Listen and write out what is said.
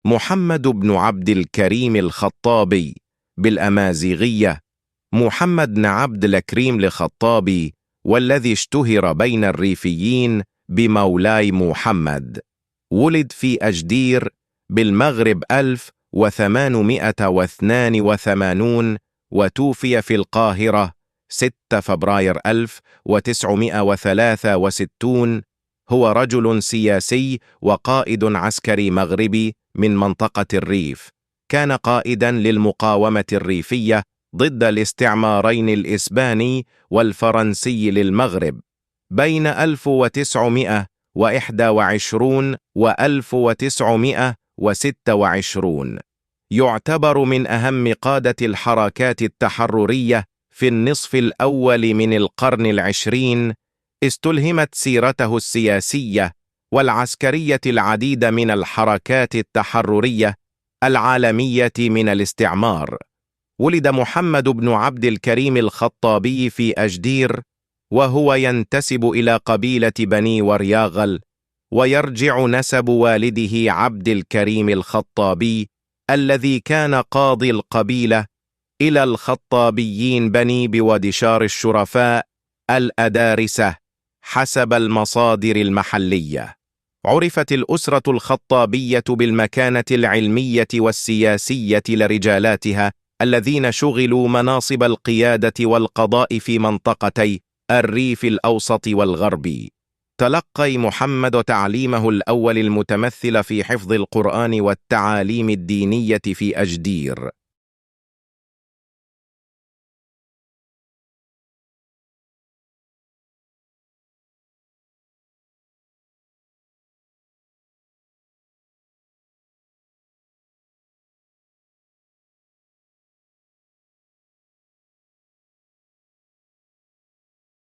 محمد بن عبد الكريم الخطابي بالأمازيغية محمد بن عبد الكريم الخطابي، والذي اشتهر بين الريفيين بمولاي محمد. ولد في أجدير بالمغرب 1882 وتوفي في القاهرة 6 فبراير 1963. هو رجل سياسي وقائد عسكري مغربي من منطقة الريف. كان قائدا للمقاومة الريفية ضد الاستعمارين الإسباني والفرنسي للمغرب بين 1921 و 1926. يعتبر من أهم قادة الحركات التحررية في النصف الأول من القرن العشرين. استلهمت سيرته السياسية والعسكرية العديد من الحركات التحررية العالمية من الاستعمار. ولد محمد بن عبد الكريم الخطابي في أجدير، وهو ينتسب إلى قبيلة بني ورياغل، ويرجع نسب والده عبد الكريم الخطابي الذي كان قاضي القبيلة إلى الخطابيين بني بودشار الشرفاء الأدارسة حسب المصادر المحلية. عرفت الأسرة الخطابية بالمكانة العلمية والسياسية لرجالاتها الذين شغلوا مناصب القيادة والقضاء في منطقتي الريف الأوسط والغربي. تلقى محمد تعليمه الأول المتمثل في حفظ القرآن والتعاليم الدينية في أجدير.